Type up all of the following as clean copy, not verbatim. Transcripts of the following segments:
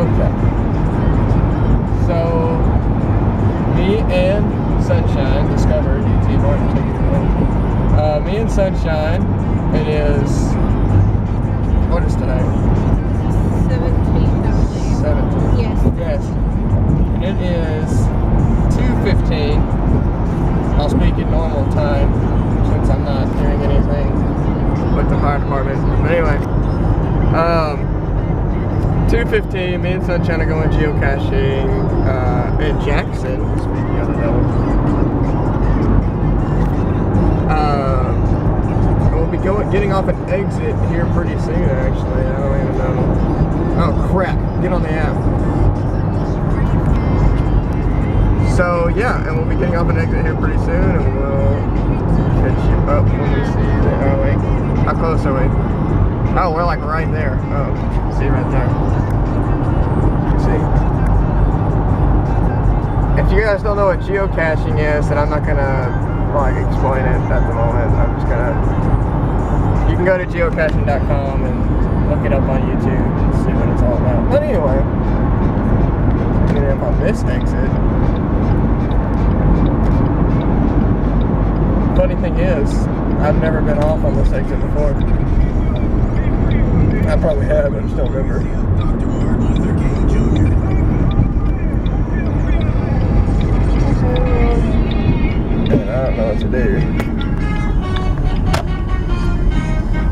Okay. So, me and Sunshine discovered UT Martin. Me and Sunshine, it is, what is today? 17th, I believe. 17th? Yes. Yes. And it is 2:15. I'll speak in normal time since I'm not doing anything with the fire department. But anyway, 2:15, me and Sunshine are going geocaching in Jackson, speaking of the devil. We'll be getting off an exit here pretty soon, actually. I don't even know. Oh crap, get on the app. So yeah, and we'll be getting off an exit here pretty soon, and we'll catch you up when we see the, oh wait, how close are we? Oh, we're like right there. Oh, see right there. See. If you guys don't know what geocaching is, then I'm not gonna like explain it at the moment. I'm just gonna, you can go to geocaching.com and look it up on YouTube and see what it's all about. But anyway, getting up on this exit. Funny thing is, I've never been off on this exit before. I probably have, but I just don't remember. And I don't know what to do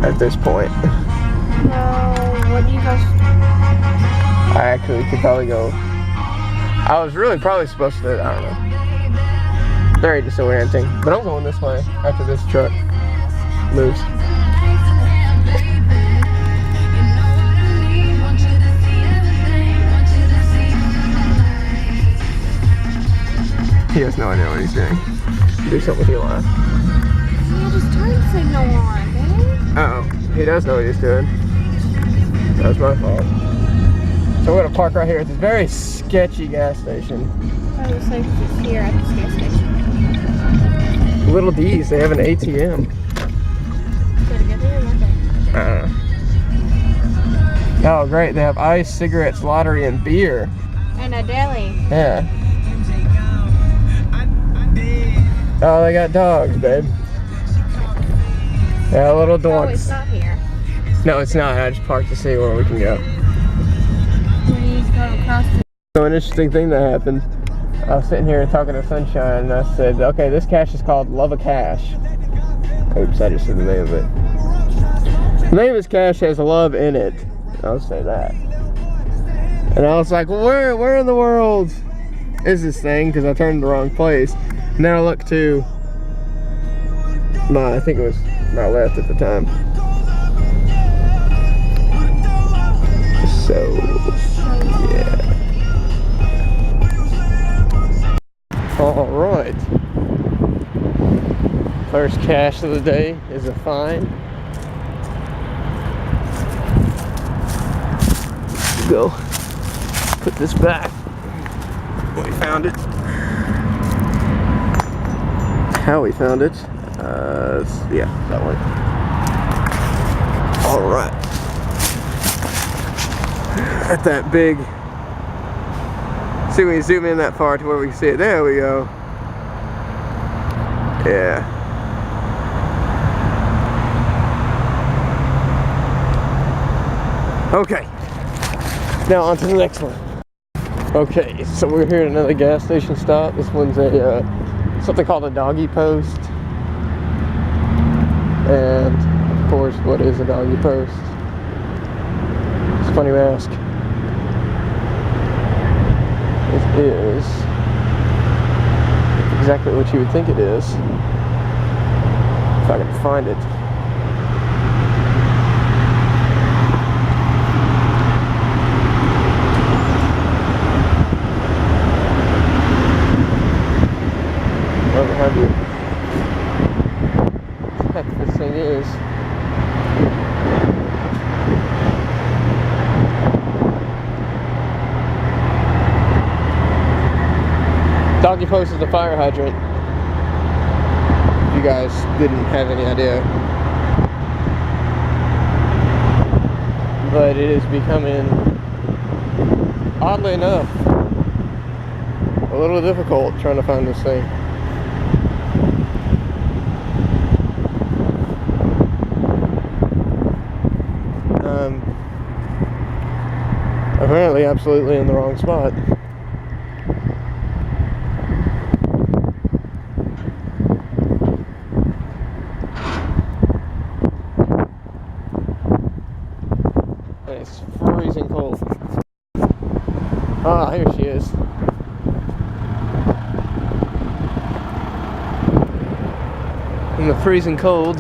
at this point. What do you guys? I actually could probably go. I was really probably supposed to, I don't know. They're just orienting, but I'm going this way after this truck moves. He has no idea what he's doing. Do something with your life. Yeah, just turn signal on, man. Uh oh, he does know what he's doing. That was my fault. So we're gonna park right here at this very sketchy gas station. I was like, just here at this gas station. Little D's, they have an ATM. Go together or Oh great, they have ice, cigarettes, lottery, and beer. and a deli. Yeah. Oh, they got dogs, babe. Yeah, little dogs. Oh, it's not here. No, it's not. I just parked to see where we can go. Please go across the... So an interesting thing that happened. I was sitting here talking to Sunshine, and I said, okay, this cache is called Love a Cache. Oops, I just said the name of it. The name of this cache has love in it. I'll say that. And I was like, well, where in the world is this thing? Because I turned the wrong place. And then I looked to I think it was my left at the time. So, yeah. Alright. First cache of the day is a find. Go. Put this back. We found it. How we found it. Yeah, that one. Alright. At that big. See when you zoom in that far to where we can see it. There we go. Yeah. Okay. Now on to the next one. Okay, so we're here at another gas station stop. This one's a something called a doggy post. And of course, what is a doggy post? It's funny you ask. It is exactly what you would think it is. If I can find it. Whatever have you. Heck, this thing is. Doggy post is a fire hydrant. You guys didn't have any idea. But it is becoming oddly enough, a little difficult trying to find this thing. Apparently absolutely in the wrong spot. It's freezing cold. Ah, here she is. In the freezing cold.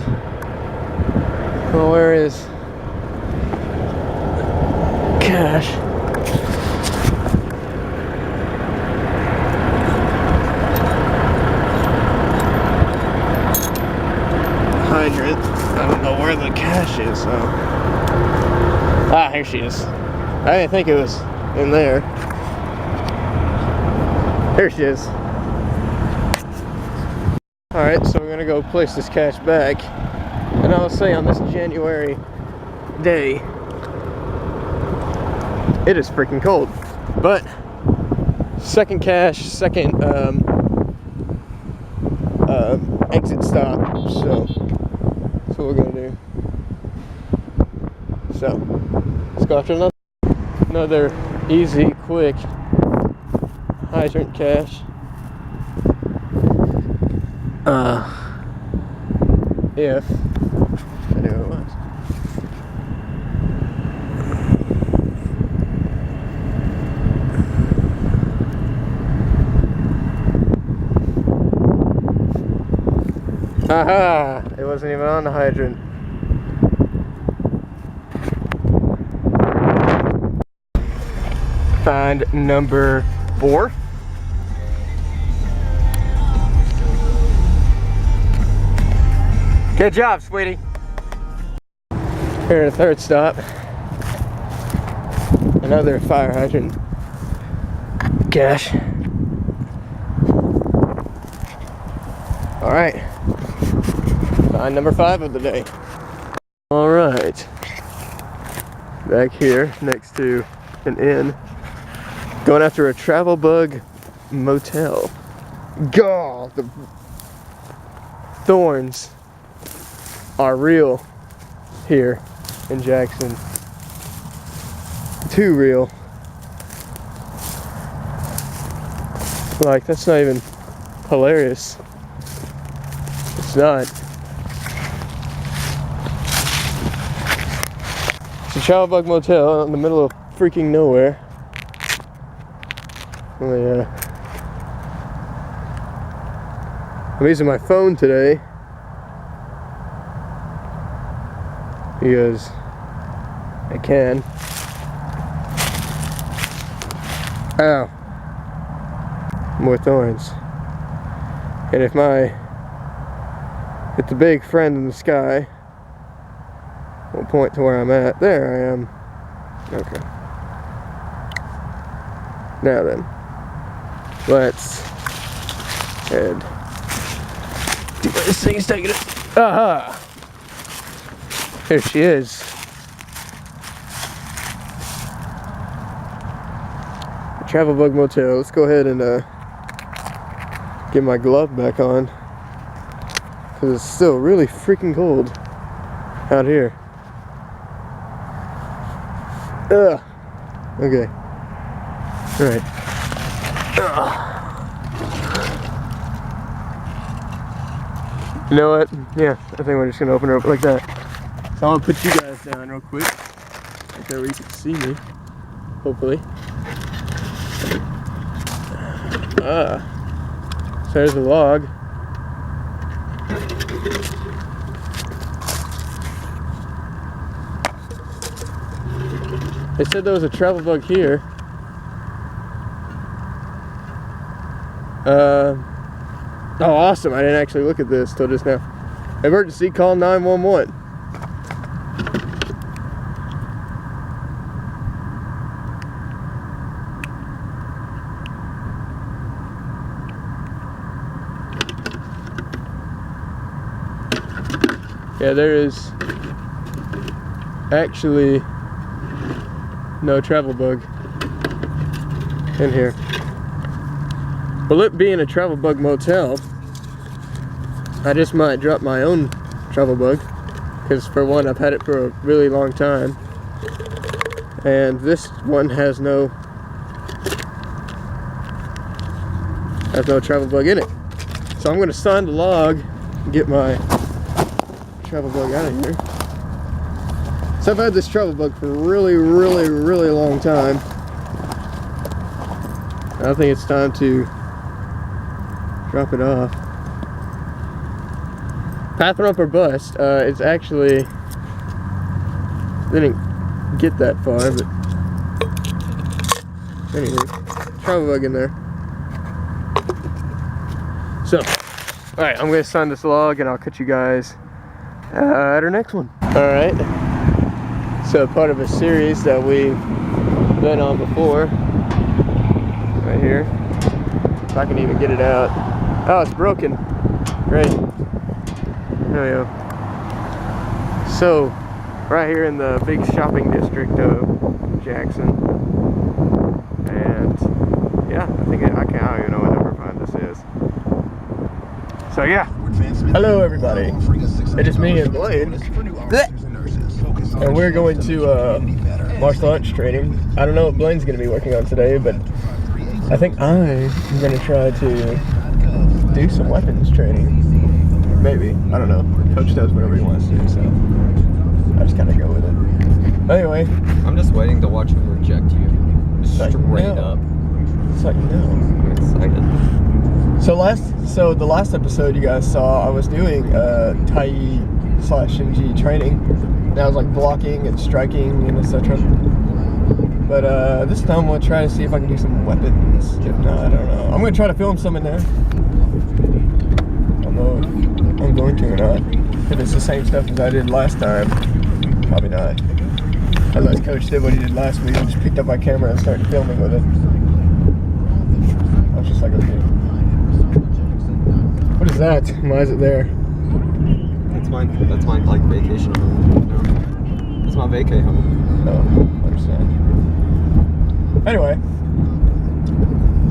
Well, where is cache? Hydrant. I don't know where the cache is, so. Ah, here she is. I didn't think it was in there. Here she is. Alright, so we're gonna go place this cache back. And I'll say on this January day, it is freaking cold. But second cache, second exit stop. So that's what we're gonna do. So let's go after another easy, quick hydrant cache. If I knew it was. Aha! It wasn't even on the hydrant. Find number 4. Good job, sweetie. Here at the third stop. Another fire hydrant cache. Alright. Find number 5 of the day. Alright. Back here next to an inn. Going after a TacVlog motel. God, the thorns are real here in Jackson. Too real. Like, that's not even hilarious. It's not. It's a TacVlog motel out in the middle of freaking nowhere. I'm using my phone today because I can. Ow. More thorns. And if the big friend in the sky will point to where I'm at. There I am. Okay. Now then. Let's head. See where this thing's taking it. Aha! Here she is. TacVlog motel. Let's go ahead and get my glove back on, because it's still really freaking cold out here. Ugh. Okay. All right. You know what? Yeah, I think we're just gonna open her up like that. So I'm gonna put you guys down real quick, right there where you can see me. Hopefully. So there's the log. They said there was a TacVlog here. Oh, awesome. I didn't actually look at this till just now. Emergency, call 911. Yeah, there is actually no TacVlog in here. Well, it being a travel bug motel, I just might drop my own travel bug, because for one, I've had it for a really long time, and this one has no travel bug in it. So I'm going to sign the log and get my travel bug out of here. So I've had this travel bug for a really long time. I think it's time to drop it off. Path Rump or Bust. It's actually didn't get that far, but anyway, travel bug in there. So, all right, I'm gonna sign this log, and I'll catch you guys at our next one. All right. So part of a series that we've been on before, right here. If I can even get it out. Oh, it's broken. Great. There we go. So, right here in the big shopping district of Jackson. And yeah, I don't even know what number 5 this is. So yeah. Hello everybody. It is me and Blaine. And we're going to martial arts training. I don't know what Blaine's going to be working on today, but I think I'm going to try to do some weapons training. Maybe. I don't know. Coach does whatever he wants to do, so I just kind of go with it. Anyway. I'm just waiting to watch him reject you. Straight up. It's like, no. I'm excited. So the last episode you guys saw, I was doing Tai/Shinji training. And I was like blocking and striking and etc. But this time we'll try to see if I can do some weapons. If not, I don't know. I'm going to try to film some in there. I don't know if I'm going to or not. If it's the same stuff as I did last time, probably not. Unless Coach did what he did last week and just picked up my camera and started filming with it. I was just like, okay. What is that? Why is it there? That's my like vacation home. No. That's my vacay home. Oh, I understand. Anyway.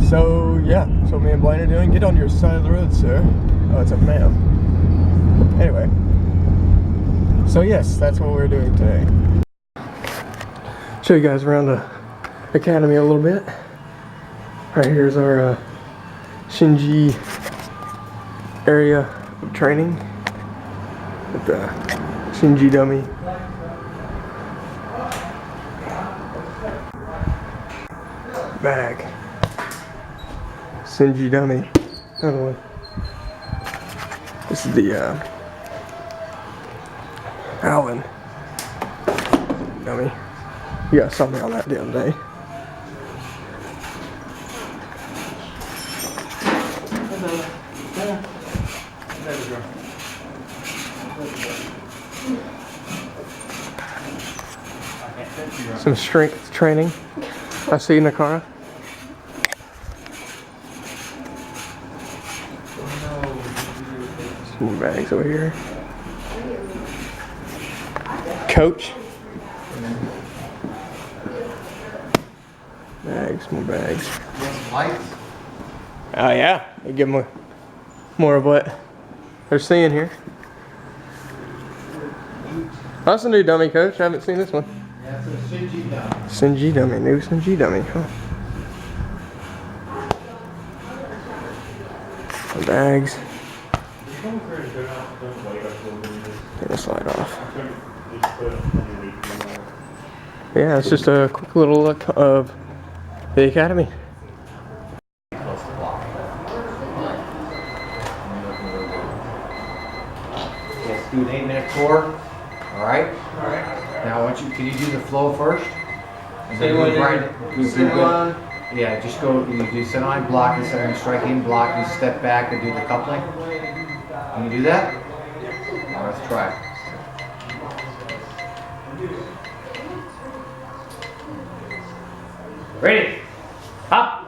So yeah, so me and Blaine are doing. Get on your side of the road, sir. Oh, it's a ma'am. Anyway. So yes, that's what we're doing today. Show you guys around the academy a little bit. Right here's our Shinji area of training with the Shinji dummy. Bag. Shinji dummy. Another one. This is the Allen dummy. You guys saw me on that the other day. Some strength training. I see Nakara. Some more bags over here. Coach. Bags, more bags. Oh yeah, we give them more of what they're seeing here. That's a new dummy, Coach. I haven't seen this one. Yeah, it's a Shinji dummy. Shinji dummy, new Shinji dummy, huh? Some bags. Take the slide off. Yeah, it's just a quick little look of the academy. Yes, do an 8-minute tour. All right. All right. Now, can you do the flow first? And then move right. Yeah, just go. You do center line, block, and center line, strike in, block, and step back and do the coupling. Can you do that? All right, let's try. Ready? Up.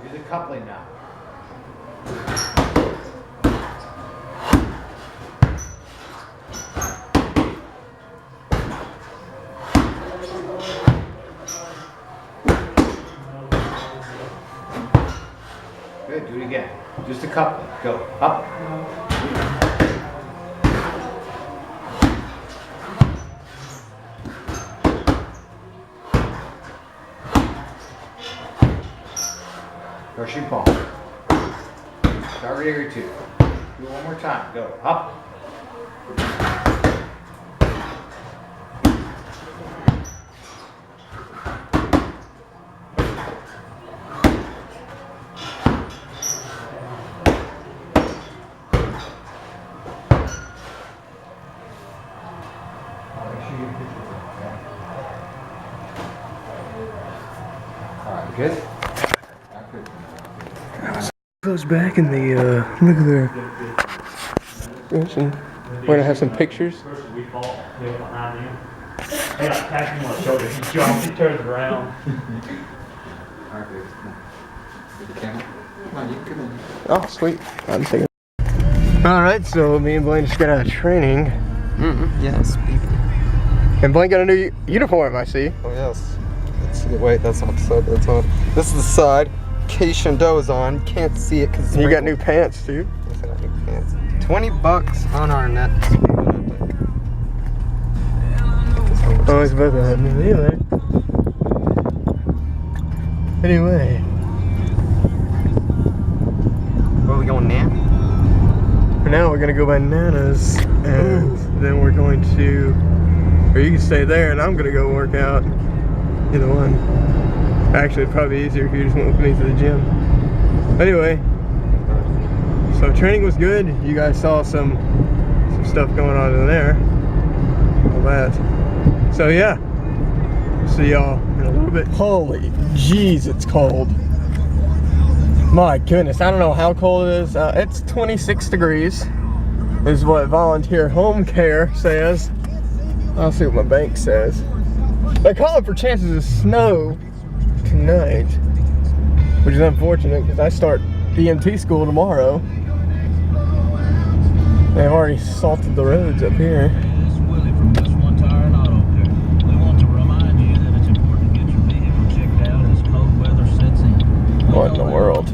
Do the coupling now. Good, do it again. Just a coupling. Go. Up. Push your ball. Start with area 2. Do it one more time. Go. Up. Alright, good? Goes back in the look at there. We're gonna have some pictures. We fall behind him. Hey, I tapped him on the shoulder. He jumps, he turns around. Alright, good. With the camera. Come on, you can come in. Oh, sweet. I'm taking. All right, so me and Blaine just got out of training, Yes, people. and Blaine got a new uniform. I see. Oh, yes. Let's see. Wait, that's not the side, that's on. This is the side. Keisha is on. Can't see it because You got new pants too. I got new pants. $20 on our net. Oh, it's about that. Anyway. Where are we going now? For now, we're gonna go by Nana's, and then we're going to, or you can stay there, and I'm gonna go work out. Either one. Actually, it'd probably be easier if you just went with me to the gym. Anyway, so training was good. You guys saw some stuff going on in there. All that. So yeah, see y'all in a little bit. Holy jeez, it's cold. My goodness, I don't know how cold it is. It's 26 degrees is what volunteer home care says. I'll see what my bank says. They're calling for chances of snow tonight, which is unfortunate because I start EMT school tomorrow. They've already salted the roads up here. What in the world?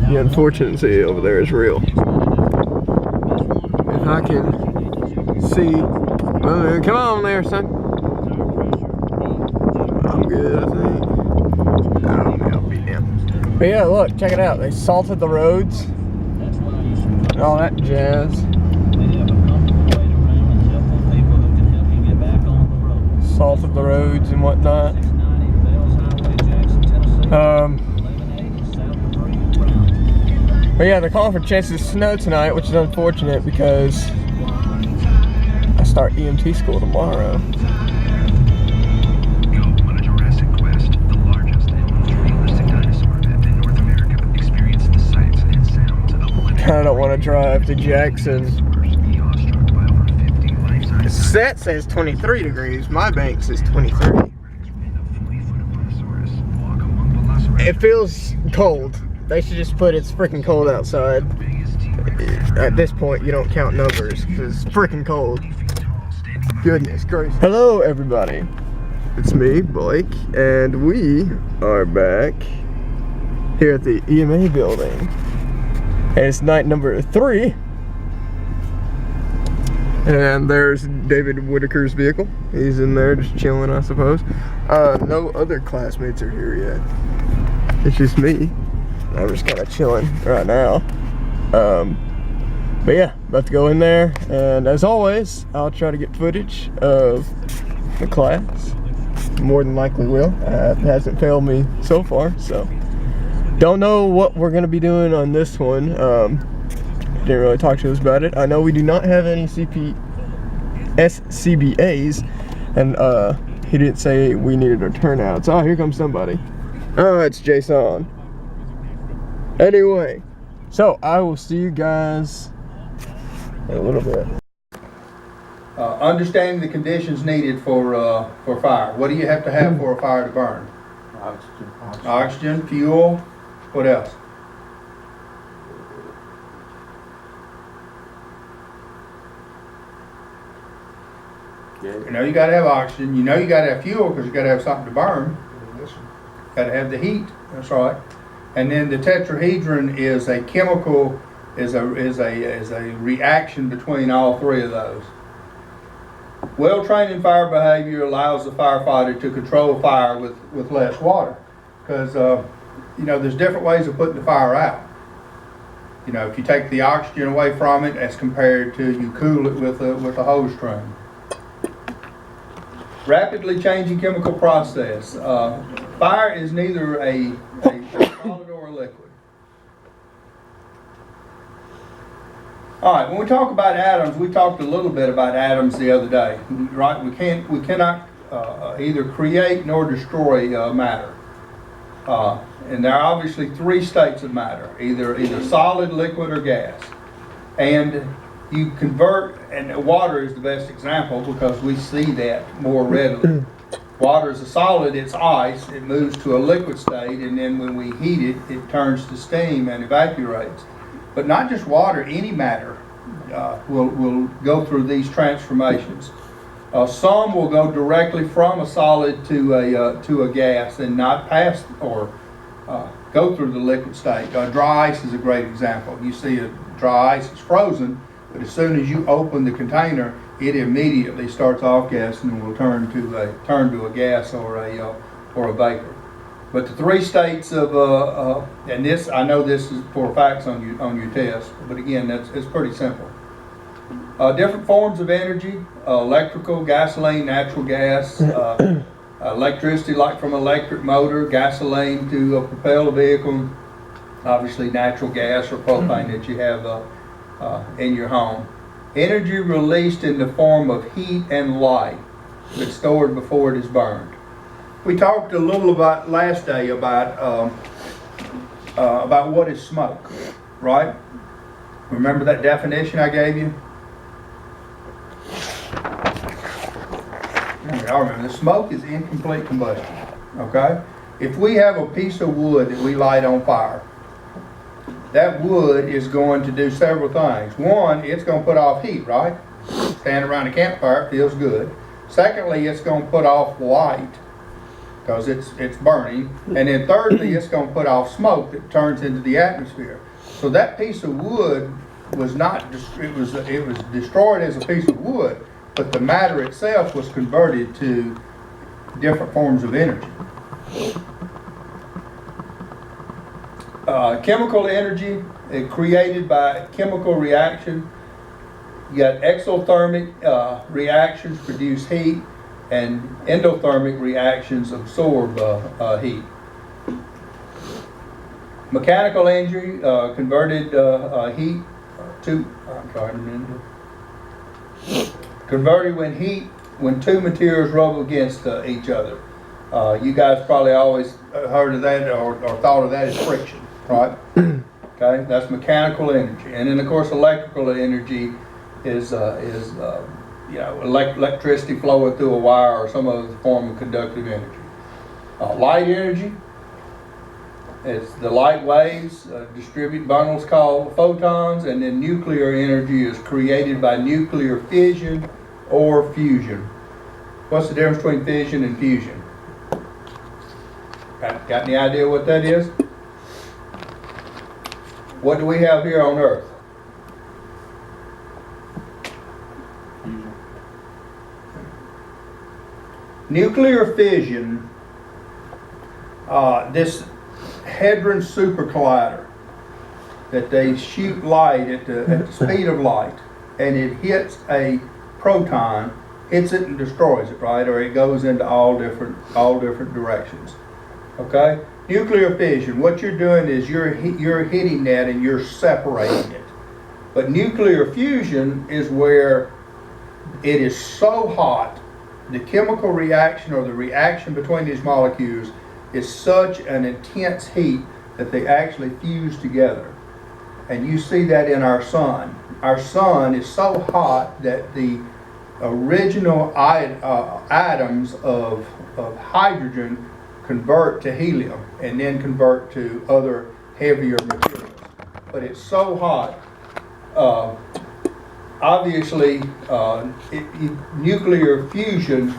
The unfortunate over there is real. If I can see, well, come on there, son. I'm good, I think. I'll beat him. But yeah, look, check it out. They salted the roads and all that jazz. Salted the roads and whatnot. But yeah, they're calling for chances of snow tonight, which is unfortunate because I start EMT school tomorrow. kinda don't wanna drive to Jackson. The set says 23 degrees, my bank says 23. It feels cold. They should just put it's freaking cold outside. At this point, you don't count numbers because it's freaking cold. Goodness gracious. Hello, everybody. It's me, Blake, and we are back here at the EMA building. And it's night number 3. And there's David Whitaker's vehicle. He's in there just chilling, I suppose. No other classmates are here yet. It's just me. I'm just kind of chilling right now. But yeah, about to go in there. And as always, I'll try to get footage of the class. More than likely will. It hasn't failed me so far, so. Don't know what we're gonna be doing on this one. Didn't really talk to us about it. I know we do not have any SCBAs, and he didn't say we needed our turnouts. Oh, here comes somebody. Oh, it's Jason. Anyway, so I will see you guys in a little bit. Understanding the conditions needed for fire. What do you have to have for a fire to burn? Oxygen, fuel. What else? You know you got to have oxygen. You know you got to have fuel because you got to have something to burn. Got to have the heat. That's right. And then the tetrahedron is a chemical, is a reaction between all 3 of those. Well-trained in fire behavior allows the firefighter to control fire with less water, because you know there's different ways of putting the fire out. You know, if you take the oxygen away from it, as compared to you cool it with a hose string. Rapidly changing chemical process. Fire is neither a solid or a liquid. All right, when we talk about atoms, we talked a little bit about atoms the other day, right? We cannot either create nor destroy matter. And there are obviously 3 states of matter, either solid, liquid, or gas. And you convert, and water is the best example because we see that more readily. Water is a solid, it's ice, it moves to a liquid state, and then when we heat it, it turns to steam and evaporates. But not just water, any matter will go through these transformations. Some will go directly from a solid to a gas and not pass or go through the liquid state. Dry ice is a great example. You see a dry ice, it's frozen, but as soon as you open the container, it immediately starts off gassing and will turn to a gas or a vapor. But the 3 states of and this, I know this is for facts on your test, but again, it's pretty simple. Different forms of energy: electrical, gasoline, natural gas, electricity like from electric motor, gasoline to propel a vehicle, obviously natural gas or propane that you have in your home. Energy released in the form of heat and light that's stored before it is burned. We talked a little about last day about what is smoke, right? Remember that definition I gave you? I remember. The smoke is incomplete combustion, okay? If we have a piece of wood that we light on fire, that wood is going to do several things. One, it's going to put off heat, right? Standing around a campfire, it feels good. Secondly, it's going to put off light because it's burning. And then thirdly, it's going to put off smoke that turns into the atmosphere. So that piece of wood was not, it was destroyed as a piece of wood, but the matter itself was converted to different forms of energy. Chemical energy created by chemical reaction. You got exothermic reactions produce heat, and endothermic reactions absorb heat. Mechanical energy converted heat to converted when 2 materials rub against each other. You guys probably always heard of that or thought of that as friction, right? Okay, that's mechanical energy. And then of course electrical energy is you know, electricity flowing through a wire or some other form of conductive energy. Light energy, it's the light waves distribute bundles called photons, and then nuclear energy is created by nuclear fission or fusion. What's the difference between fission and fusion? Got any idea what that is? What do we have here on Earth? Nuclear fission, this Hadron Super Collider, that they shoot light at the speed of light, and it hits a proton, hits it and destroys it, right? Or it goes into all different directions. Okay? Nuclear fission, what you're doing is you're hitting that and you're separating it. But nuclear fusion is where it is so hot, the chemical reaction or the reaction between these molecules is such an intense heat that they actually fuse together. And you see that in our sun. Our sun is so hot that the original atoms of hydrogen convert to helium and then convert to other heavier materials. But it's so hot. Obviously, nuclear fusion,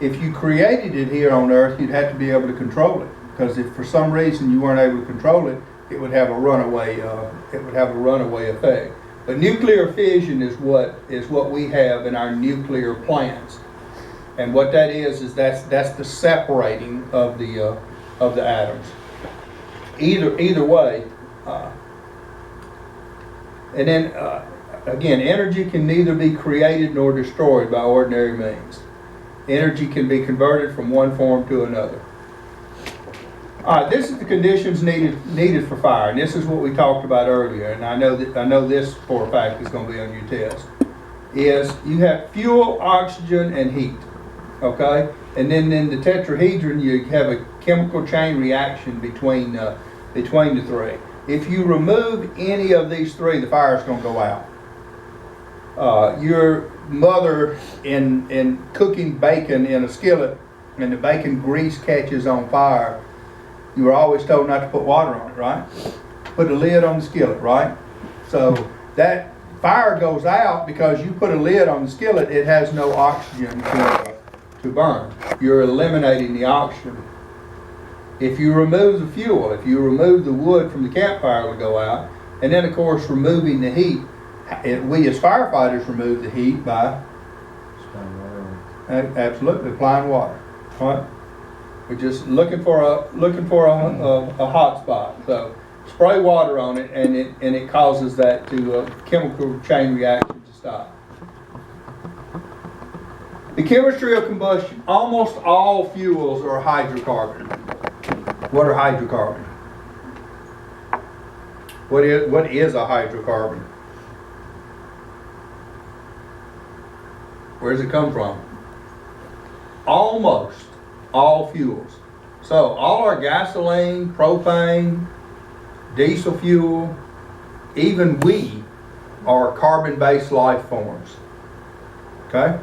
if you created it here on Earth, you'd have to be able to control it. Because if for some reason you weren't able to control it, it would have a runaway. Effect. But nuclear fission is what we have in our nuclear plants, and what that is that's the separating of the atoms. Either way, and then. Again, energy can neither be created nor destroyed by ordinary means. Energy can be converted from one form to another. All right, this is the conditions needed for fire, and this is what we talked about earlier. And I know this for a fact is going to be on your test. Is you have fuel, oxygen, and heat. Okay, and then in the tetrahedron you have a chemical chain reaction between the three. If you remove any of these three, the fire is going to go out. Your mother in cooking bacon in a skillet and the bacon grease catches on fire, you were always told not to put water on it, right? Put a lid on the skillet, right? So that fire goes out because you put a lid on the skillet, it has no oxygen to burn. You're eliminating the oxygen. If you remove the fuel, if you remove the wood from the campfire to go out, and then of course removing the heat, we as firefighters remove the heat by absolutely applying water. Right? We're just looking for a hot spot. So spray water on it, and it causes that to chemical chain reaction to stop. The chemistry of combustion. Almost all fuels are hydrocarbon. What are hydrocarbon? What is a hydrocarbon? Where does it come from? Almost all fuels. So all our gasoline, propane, diesel fuel, even we are carbon-based life forms. Okay?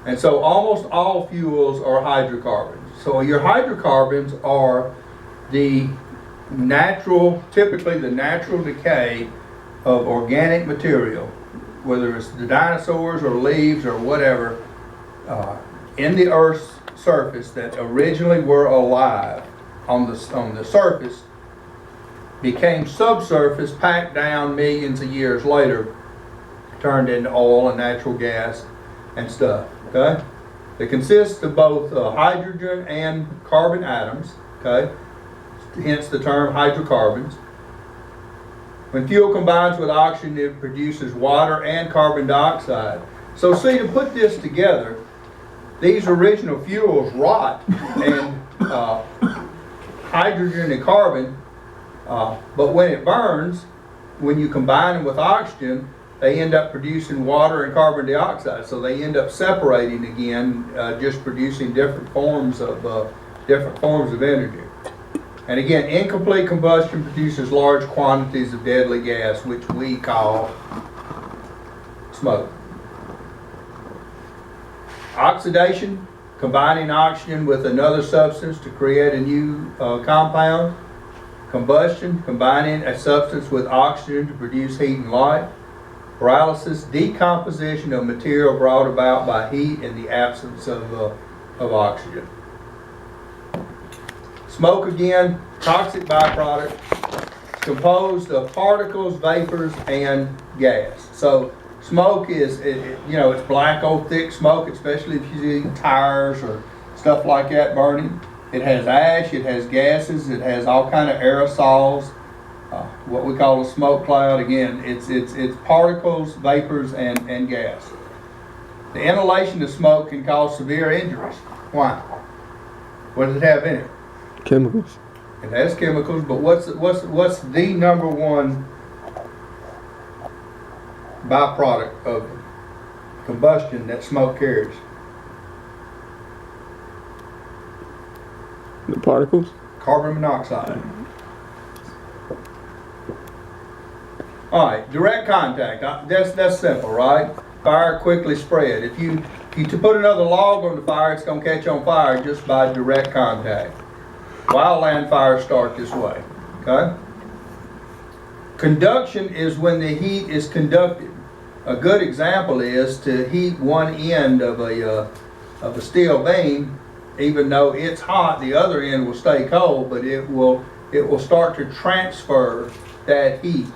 And so almost all fuels are hydrocarbons. So your hydrocarbons are typically the natural decay of organic material, whether it's the dinosaurs or leaves or whatever, in the Earth's surface that originally were alive on the surface, became subsurface, packed down millions of years later, turned into oil and natural gas and stuff. Okay, it consists of both hydrogen and carbon atoms. Okay, hence the term hydrocarbons. When fuel combines with oxygen, it produces water and carbon dioxide. So see, to put this together, these original fuels rot, and hydrogen and carbon, but when it burns, when you combine them with oxygen, they end up producing water and carbon dioxide. So they end up separating again, just producing different forms of energy. And again, incomplete combustion produces large quantities of deadly gas, which we call smoke. Oxidation, combining oxygen with another substance to create a new compound. Combustion, combining a substance with oxygen to produce heat and light. Pyrolysis, decomposition of material brought about by heat in the absence of oxygen. Smoke, again, toxic byproduct, composed of particles, vapors, and gas. So smoke is, it's black old thick smoke, especially if you see tires or stuff like that burning. It has ash, it has gases, it has all kind of aerosols, what we call a smoke cloud. Again, it's particles, vapors, and gas. The inhalation of smoke can cause severe injuries. Why? What does it have in it? Chemicals. It has chemicals, but what's the number one byproduct of combustion that smoke carries? The particles? Carbon monoxide. All right, direct contact. That's simple, right? Fire quickly spread. If you to put another log on the fire, it's going to catch on fire just by direct contact. Wildland fires start this way. Okay. Conduction is when the heat is conducted. A good example is to heat one end of a steel beam. Even though it's hot, the other end will stay cold, but it will start to transfer that heat.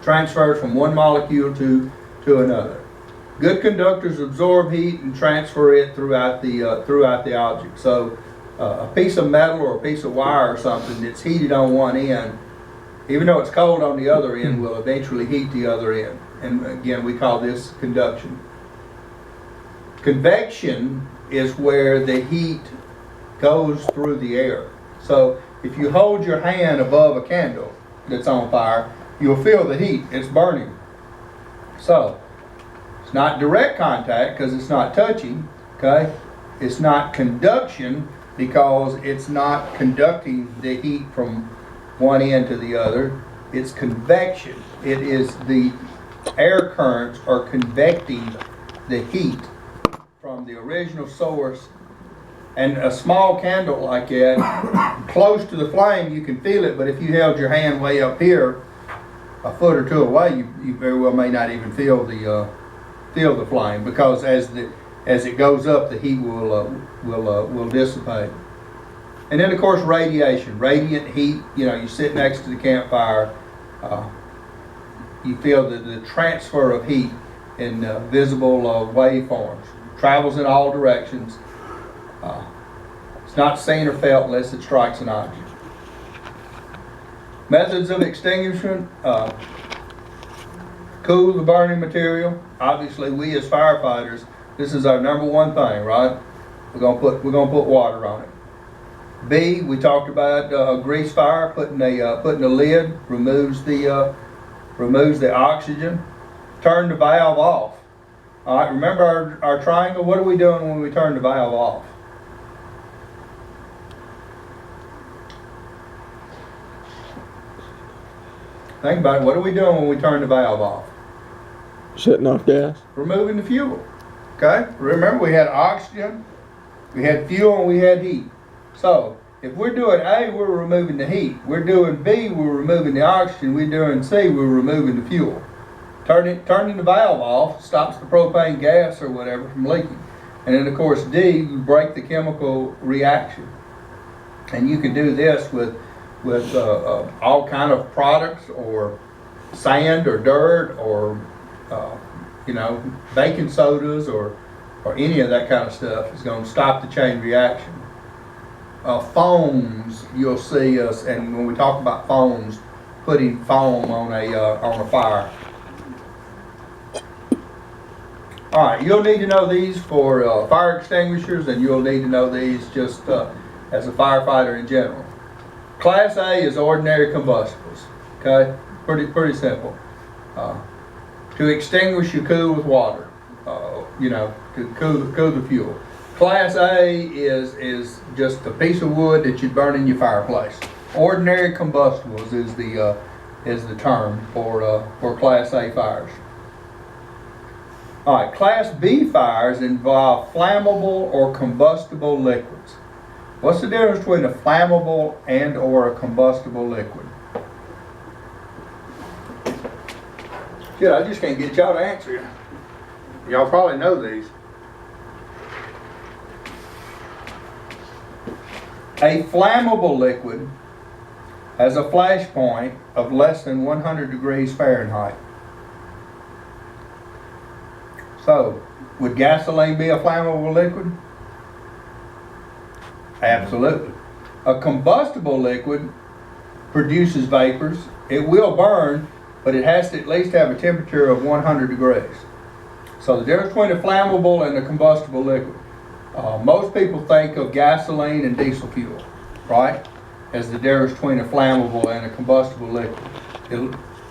Transfers from one molecule to another. Good conductors absorb heat and transfer it throughout the object. So a piece of metal or a piece of wire or something that's heated on one end, even though it's cold on the other end, will eventually heat the other end. And again, we call this conduction. Convection is where the heat goes through the air. So if you hold your hand above a candle that's on fire, you'll feel the heat. It's burning. So it's not direct contact because it's not touching. Okay, it's not conduction because it's not conducting the heat from one end to the other. It's convection. It is the air currents are convecting the heat from the original source. And a small candle like that, close to the flame, you can feel it, but if you held your hand way up here, a foot or two away, you very well may not even feel the flame, because as it goes up, the heat will dissipate. And then of course radiation, radiant heat. You sit next to the campfire, you feel the transfer of heat in visible waveforms. Travels in all directions. It's not seen or felt unless it strikes an object. Methods of extinguishment: cool the burning material. Obviously, we as firefighters, this is our number one thing, right? We're gonna put water on it. B, we talked about a grease fire. Putting a lid removes the oxygen. Turn the valve off. All right, remember our triangle? What are we doing when we turn the valve off? Think about it. What are we doing when we turn the valve off? Shutting off gas. Removing the fuel. Okay? Remember, we had oxygen, we had fuel, and we had heat. So, if we're doing A, we're removing the heat. We're doing B, we're removing the oxygen. We're doing C, we're removing the fuel. Turning the valve off stops the propane gas or whatever from leaking. And then of course D, you break the chemical reaction. And you can do this with all kind of products, or sand or dirt, or baking sodas, or any of that kind of stuff. It's going to stop the chain reaction. Foams, you'll see us, and when we talk about foams, putting foam on a fire. All right, you'll need to know these for fire extinguishers, and you'll need to know these just as a firefighter in general. Class A is ordinary combustibles. Okay, pretty simple. To extinguish, you cool with water. To cool the fuel. Class A is just a piece of wood that you'd burn in your fireplace. Ordinary combustibles is the term for Class A fires. All right, Class B fires involve flammable or combustible liquids. What's the difference between a flammable and or a combustible liquid? Shit, I just can't get y'all to answer it. Y'all probably know these. A flammable liquid has a flash point of less than 100 degrees Fahrenheit. So, would gasoline be a flammable liquid? Absolutely. A combustible liquid produces vapors. It will burn, but it has to at least have a temperature of 100 degrees. So the difference between a flammable and a combustible liquid. Most people think of gasoline and diesel fuel, right, as the difference between a flammable and a combustible liquid.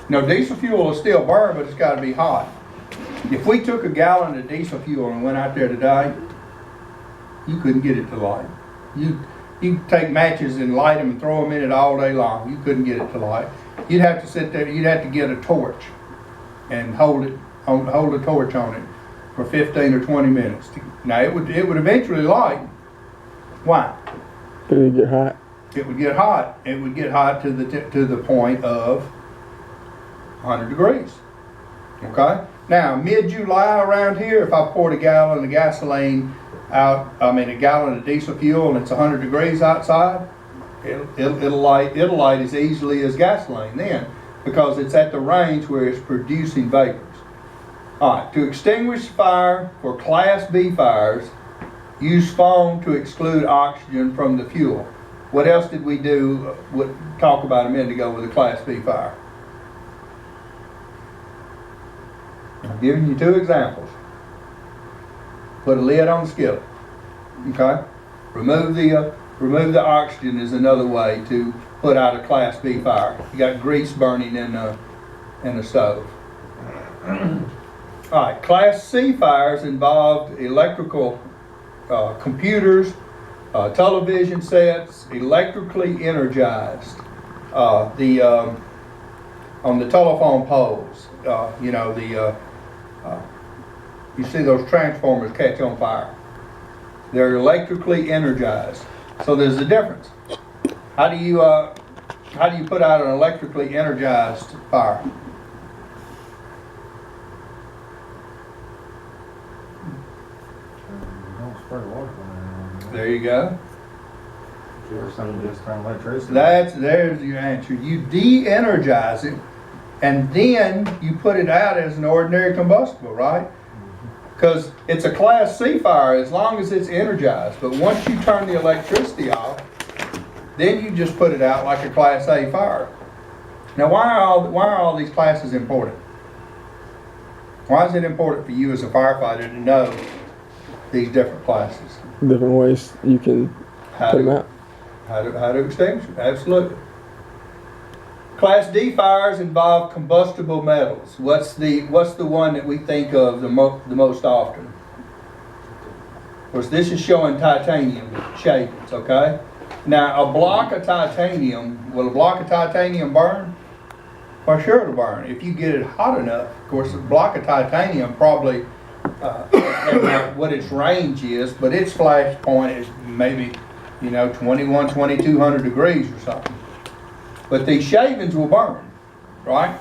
Diesel fuel will still burn, but it's got to be hot. If we took a gallon of diesel fuel and went out there today, you couldn't get it to light. You take matches and light them and throw them in it all day long. You couldn't get it to light. You'd have to sit there. You'd have to get a torch and hold a torch on it for 15 or 20 minutes. Now it would eventually light. Why? It would get hot. It would get hot. It would get hot to the point of 100 degrees. Okay. Now mid-July around here, if I poured a gallon of gasoline out, a gallon of diesel fuel, and it's 100 degrees outside, it'll light as easily as gasoline then, because it's at the range where it's producing vapors. All right, to extinguish fire for Class B fires, use foam to exclude oxygen from the fuel. What else did we talk about a minute ago with a Class B fire? I'm giving you two examples. Put a lid on the skillet. Okay? Remove the oxygen is another way to put out a Class B fire. You got grease burning in the stove. All right, Class C fires involved electrical computers, television sets, electrically energized. On the telephone poles, you see those transformers catch on fire. They're electrically energized. So there's a difference. How do you put out an electrically energized fire? There you go. There's your answer. You de-energize it, and then you put it out as an ordinary combustible, right? Because it's a Class C fire as long as it's energized. But once you turn the electricity off, then you just put it out like a Class A fire. Now, why are all these classes important? Why is it important for you as a firefighter to know these different classes? Different ways you can put them out. How to extinguish them, absolutely. Class D fires involve combustible metals. What's the one that we think of the most often? Of course, this is showing titanium shavings, okay? Now, will a block of titanium burn? Well, sure it'll burn. If you get it hot enough. Of course, a block of titanium probably, what its range is, but its flash point is maybe, 2200 degrees or something. But these shavings will burn, right?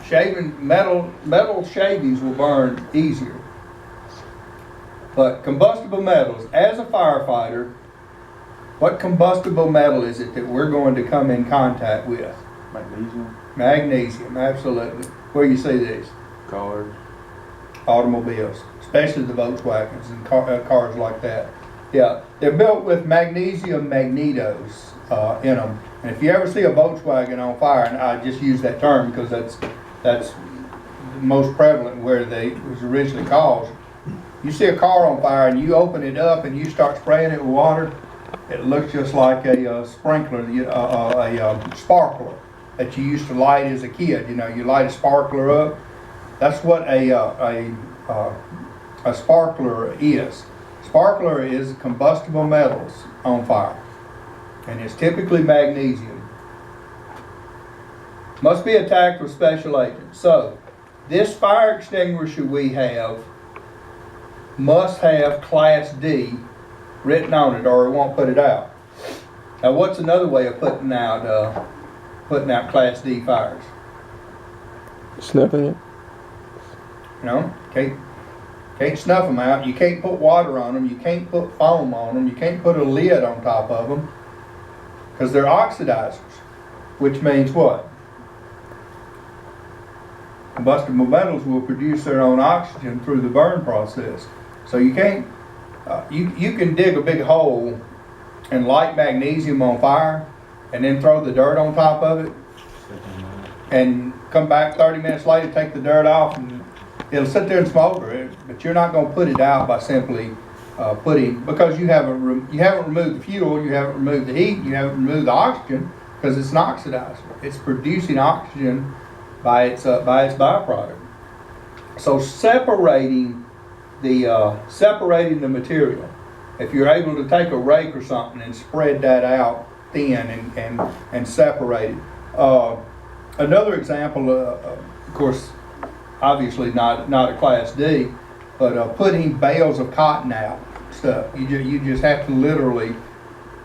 Metal shavings will burn easier. But combustible metals, as a firefighter, what combustible metal is it that we're going to come in contact with? Magnesium. Magnesium, absolutely. Where you see these? Cars. Automobiles, especially the Volkswagens and cars like that. Yeah, they're built with magnesium magnetos in them. And if you ever see a Volkswagen on fire, and I just use that term because that's the most prevalent where it was originally caused. You see a car on fire and you open it up and you start spraying it with water, it looks just like a sprinkler, a sparkler that you used to light as a kid. You light a sparkler up. That's what a sparkler is. Sparkler is combustible metals on fire, and it's typically magnesium. Must be attacked with special agents. So, this fire extinguisher we have must have Class D written on it, or it won't put it out. Now, what's another way of putting out Class D fires? Snuffing it. You know, can't snuff them out. You can't put water on them. You can't put foam on them. You can't put a lid on top of them, because they're oxidizers, which means what? Combustible metals will produce their own oxygen through the burn process. So you can't, you can dig a big hole and light magnesium on fire and then throw the dirt on top of it and come back 30 minutes later, take the dirt off, and it'll sit there and smolder. But you're not going to put it out by simply because you haven't removed the fuel, you haven't removed the heat, you haven't removed the oxygen, because it's an oxidizer. It's producing oxygen by its byproduct. So separating the material, if you're able to take a rake or something and spread that out thin and separate it. Another example, of course, obviously not a Class D, but putting bales of cotton out stuff. You just have to literally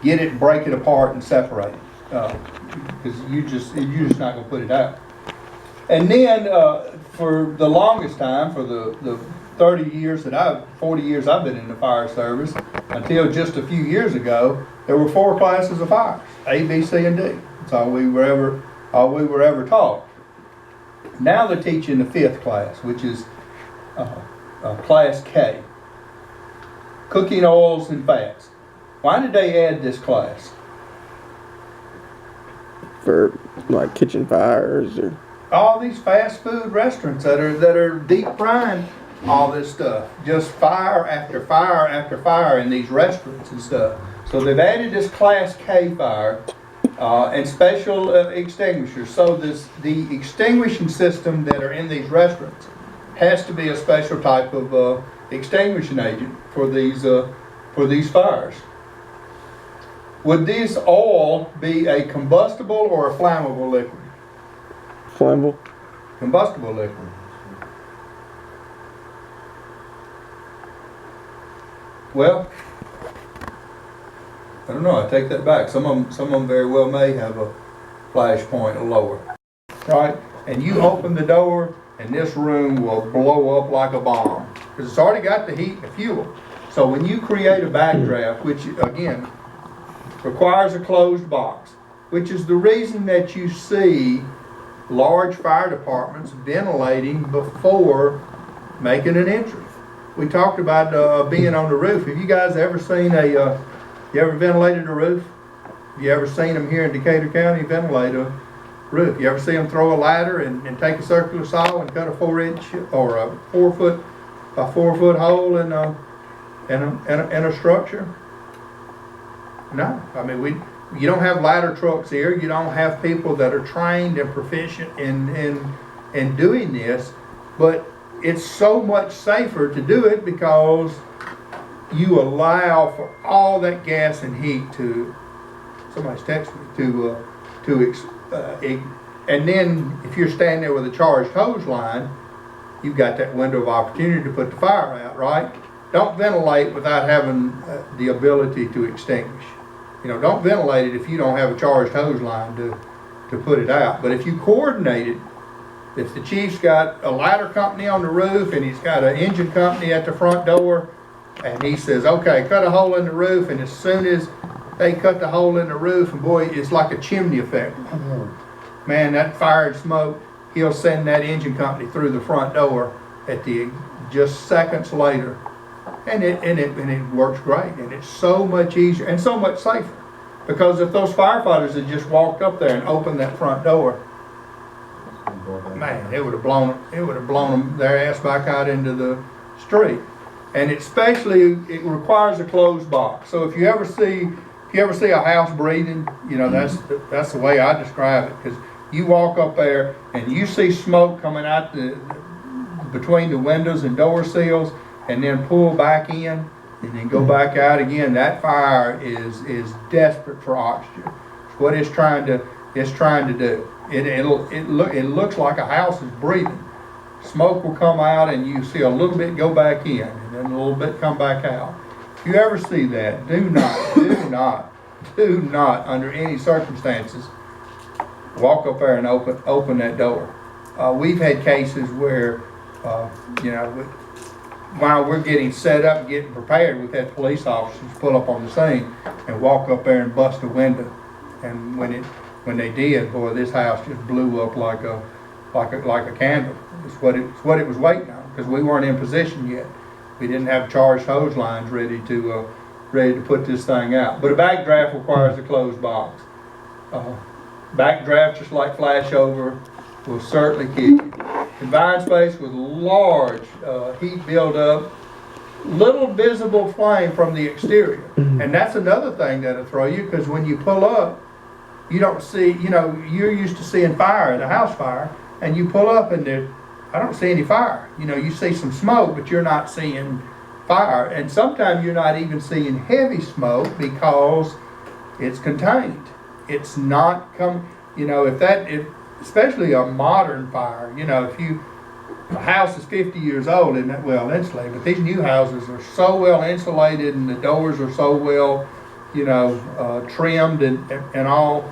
get it, break it apart, and separate it, because you're just not going to put it out. And then for the longest time, for the 40 years I've been in the fire service, until just a few years ago, there were 4 classes of fires: A, B, C, and D. That's all we were ever taught. Now they're teaching the 5th class, which is Class K, cooking oils and fats. Why did they add this class? For like kitchen fires or All these fast food restaurants that are deep frying all this stuff, just fire after fire after fire in these restaurants and stuff. So they've added this Class K fire and special extinguishers. So the extinguishing system that are in these restaurants has to be a special type of extinguishing agent for these fires. Would this oil be a combustible or a flammable liquid? flammable. Combustible liquid. Well, I don't know. I take that back. Some of them very well may have a flash point or lower, right? And you open the door, and this room will blow up like a bomb because it's already got the heat and the fuel. So when you create a backdraft, which again requires a closed box, which is the reason that you see large fire departments ventilating before making an entry. We talked about being on the roof. Have you guys ever seen you ever ventilated a roof? Have you ever seen them here in Decatur County ventilate a roof? You ever see them throw a ladder and take a circular saw and cut a 4-inch or a 4 foot by 4 foot hole in a structure? No, I mean you don't have ladder trucks here. You don't have people that are trained and proficient in doing this, but it's so much safer to do it because you allow for all that gas and heat to, somebody's texting me, and then if you're standing there with a charged hose line, you've got that window of opportunity to put the fire out, right? Don't ventilate without having the ability to extinguish. You know, don't ventilate it if you don't have a charged hose line to put it out. But if you coordinate it, if the chief's got a ladder company on the roof and he's got an engine company at the front door, and he says, okay, cut a hole in the roof, and as soon as they cut the hole in the roof, and boy, it's like a chimney effect. Man, that fire and smoke, he'll send that engine company through the front door at just seconds later. And it works great, and it's so much easier and so much safer. Because if those firefighters had just walked up there and opened that front door, man, it would have blown them their ass back out into the street. And it requires a closed box. So if you ever see a house breathing, you know, that's the way I describe it. Because you walk up there and you see smoke coming out between the windows and door sills, and then pull back in, and then go back out again, that fire is desperate for oxygen. It's what it's trying to do. It looks like a house is breathing. Smoke will come out and you see a little bit go back in and then a little bit come back out. If you ever see that, do not under any circumstances walk up there and open that door. We've had cases where, while we're getting set up and getting prepared, we've had police officers pull up on the scene and walk up there and bust a window. And when they did, boy, this house just blew up like a candle. It's what it was waiting on, because we weren't in position yet. We didn't have charged hose lines ready to put this thing out. But a backdraft requires a closed box. Backdraft, just like flashover, will certainly kill you. Confined space with large heat buildup, little visible flame from the exterior. And that's another thing that'll throw you, because when you pull up, you don't see, you're used to seeing fire at a house fire, and you pull up and I don't see any fire. You see some smoke, but you're not seeing fire. And sometimes you're not even seeing heavy smoke because it's contained. It's not if especially a modern fire, a house is 50 years old, isn't that well insulated? But these new houses are so well insulated and the doors are so well, trimmed and all.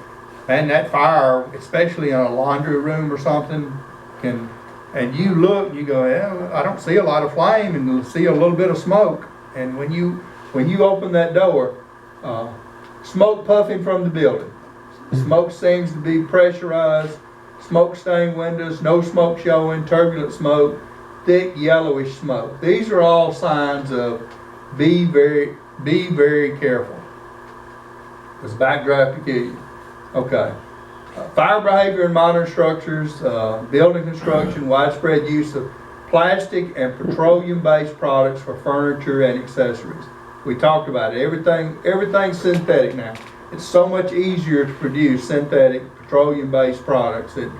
And that fire, especially in a laundry room or something, and you look and you go, yeah, I don't see a lot of flame, and you'll see a little bit of smoke. And when you open that door, smoke puffing from the building. Smoke seems to be pressurized, smoke stained windows, no smoke showing, turbulent smoke, thick yellowish smoke. These are all signs of be very careful. Because backdraft will kill you. Okay. Fire behavior in modern structures, building construction, widespread use of plastic and petroleum-based products for furniture and accessories. We talked about it. Everything's synthetic now. It's so much easier to produce synthetic petroleum-based products that,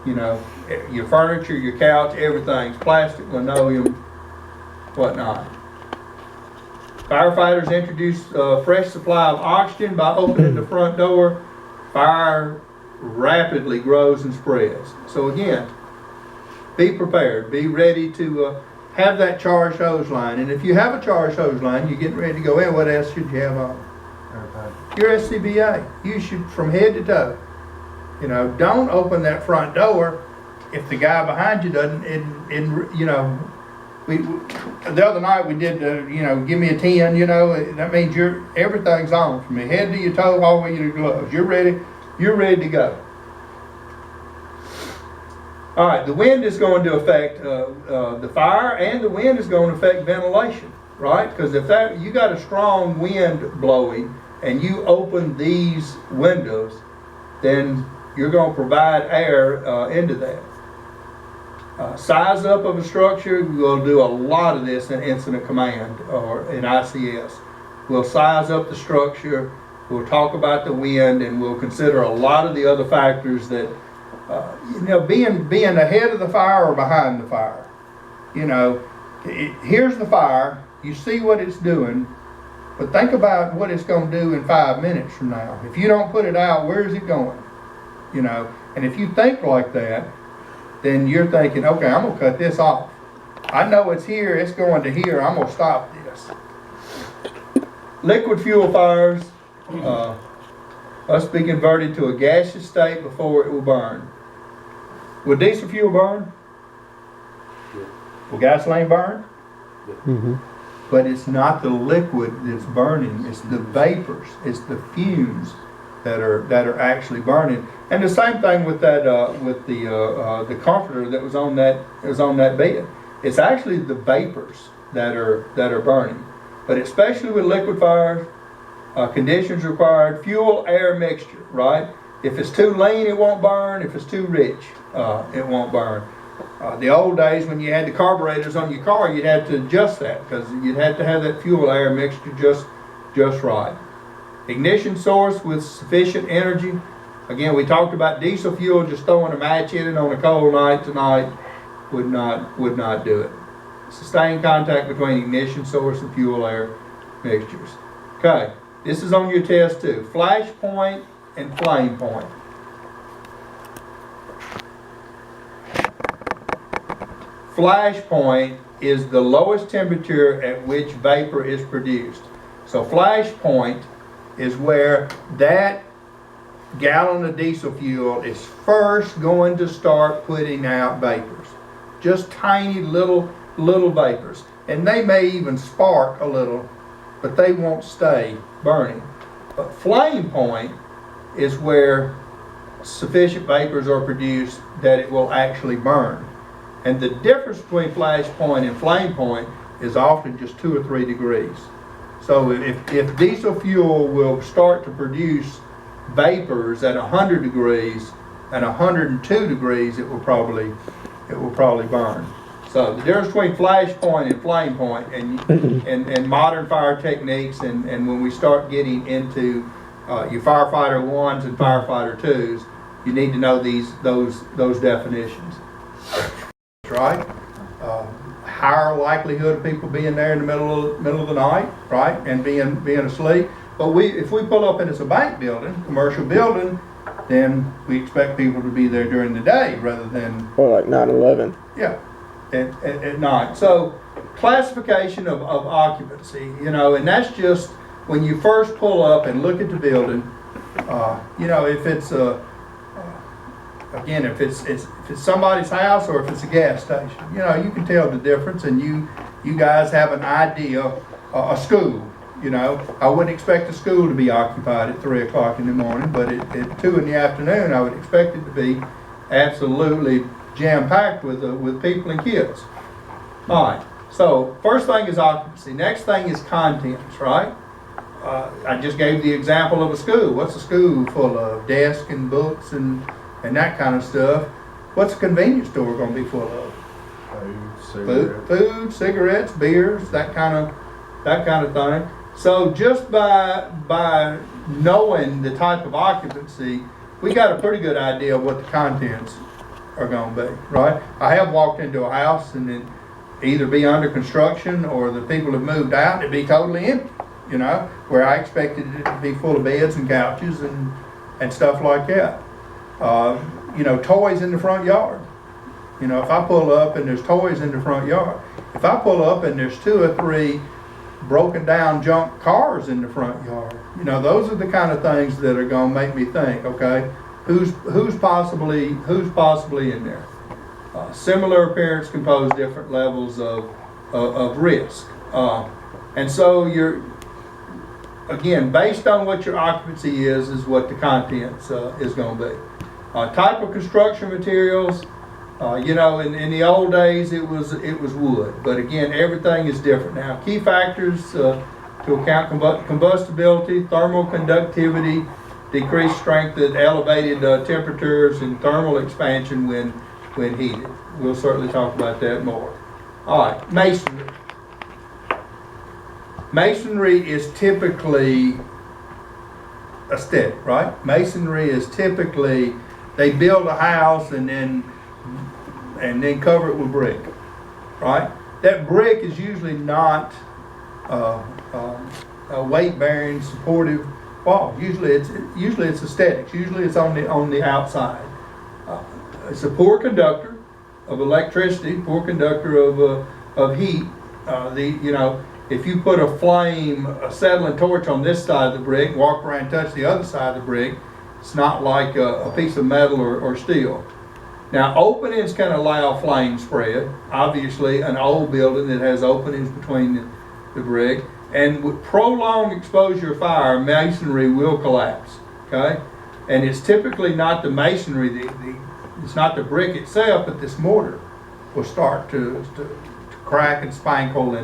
your furniture, your couch, everything's plastic, linoleum, whatnot. Firefighters introduce a fresh supply of oxygen by opening the front door. Fire rapidly grows and spreads. So again, be prepared. Be ready to have that charged hose line. And if you have a charged hose line, you're getting ready to go in, what else should you have on? Your SCBA. You should, from head to toe. Don't open that front door if the guy behind you doesn't. The other night we did, give me a 10. That means everything's on from your head to your toe, all the way to your gloves. You're ready to go. All right, the wind is going to affect the fire, and the wind is going to affect ventilation, right? Because if you got a strong wind blowing and you open these windows, then you're going to provide air into that. Size up of a structure, we'll do a lot of this in incident command or in ICS. We'll size up the structure, we'll talk about the wind, and we'll consider a lot of the other factors that, being ahead of the fire or behind the fire. Here's the fire, you see what it's doing, but think about what it's going to do in 5 minutes from now. If you don't put it out, where is it going? And if you think like that, then you're thinking, okay, I'm going to cut this off. I know it's here, it's going to here, I'm going to stop this. Liquid fuel fires must be converted to a gaseous state before it will burn. Will diesel fuel burn? Will gasoline burn? Mm-hmm. But it's not the liquid that's burning, it's the vapors, it's the fumes that are actually burning. And the same thing with that with the comforter that was on that bed. It's actually the vapors that are burning. But especially with liquid fires, conditions required fuel air mixture, right? If it's too lean, it won't burn. If it's too rich, it won't burn. The old days when you had the carburetors on your car, you'd have to adjust that because you'd have to have that fuel air mixture just right. Ignition source with sufficient energy. Again, we talked about diesel fuel, just throwing a match in it on a cold night tonight would not do it. Sustained contact between ignition source and fuel air mixtures. Okay, this is on your test too. Flash point and flame point. Flash point is the lowest temperature at which vapor is produced. So flash point is where that gallon of diesel fuel is first going to start putting out vapors. Just tiny little vapors. And they may even spark a little, but they won't stay burning. But flame point is where sufficient vapors are produced that it will actually burn. And the difference between flash point and flame point is often just 2 or 3 degrees. So if diesel fuel will start to produce vapors at 100 degrees, at 102 degrees it will probably burn. So the difference between flash point and flame point and modern fire techniques and when we start getting into your firefighter 1s and firefighter 2s, you need to know those definitions. Right? Higher likelihood of people being there in the middle of the night, right, and being asleep. But if we pull up and it's a bank building, commercial building, then we expect people to be there during the day rather than Or like 9/11. yeah, at night. So classification of occupancy, you know, and that's just when you first pull up and look at the building. You know, if it's again, if it's somebody's house or if it's a gas station, you know, you can tell the difference, and you guys have an idea. A school, you know, I wouldn't expect a school to be occupied at 3 o'clock in the morning, but at 2 in the afternoon, I would expect it to be absolutely jam-packed with people and kids. All right. So first thing is occupancy. Next thing is contents, right? I just gave the example of a school. What's a school full of? Desks and books and that kind of stuff. What's a convenience store going to be full of? Food, cigarettes, beers, that kind of thing. So just by knowing the type of occupancy, we got a pretty good idea of what the contents are going to be, right? I have walked into a house and it either be under construction or the people have moved out and it'd be totally empty, you know, where I expected it to be full of beds and couches and stuff like that. You know, toys in the front yard. You know, if I pull up and there's toys in the front yard, if I pull up and there's 2 or 3 broken down junk cars in the front yard, you know, those are the kind of things that are going to make me think, okay, who's possibly in there. Similar appearance can pose different levels of risk, and so you're again based on what your occupancy is what the contents is going to be. Type of construction materials, you know, in the old days it was wood, but again everything is different now. Key factors to account combustibility, thermal conductivity, decreased strength at elevated temperatures, and thermal expansion when heated. We'll certainly talk about that more. All right, masonry. Masonry is typically aesthetic, right? Masonry is typically they build a house and then cover it with brick, right? That brick is usually not a weight-bearing, supportive wall. Usually it's aesthetics. Usually it's on the outside. It's a poor conductor of electricity, poor conductor of heat. You know, if you put a acetylene torch on this side of the brick, walk around and touch the other side of the brick, it's not like a piece of metal or steel. Now, openings can allow flame spread. Obviously, an old building that has openings between the brick, and with prolonged exposure of fire, masonry will collapse. Okay, and it's typically not the masonry, it's not the brick itself, but this mortar will start to crack and spankle,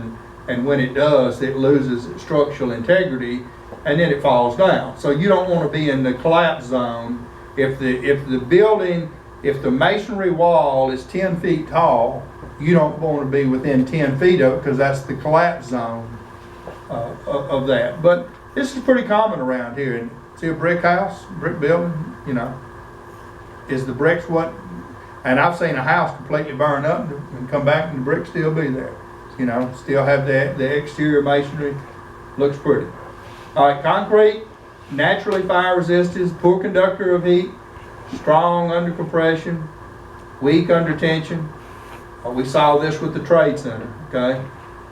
and when it does, it loses its structural integrity, and then it falls down. So you don't want to be in the collapse zone. If the masonry wall is 10 feet tall, you don't want to be within 10 feet of it because that's the collapse zone of that. But this is pretty common around here. And see a brick house, brick building, you know, is the bricks what? And I've seen a house completely burn up and come back and the bricks still be there. You know, still have the exterior masonry Looks pretty. All right, concrete, naturally fire resistant, poor conductor of heat, strong under compression, weak under tension. We saw this with the Trade Center, okay?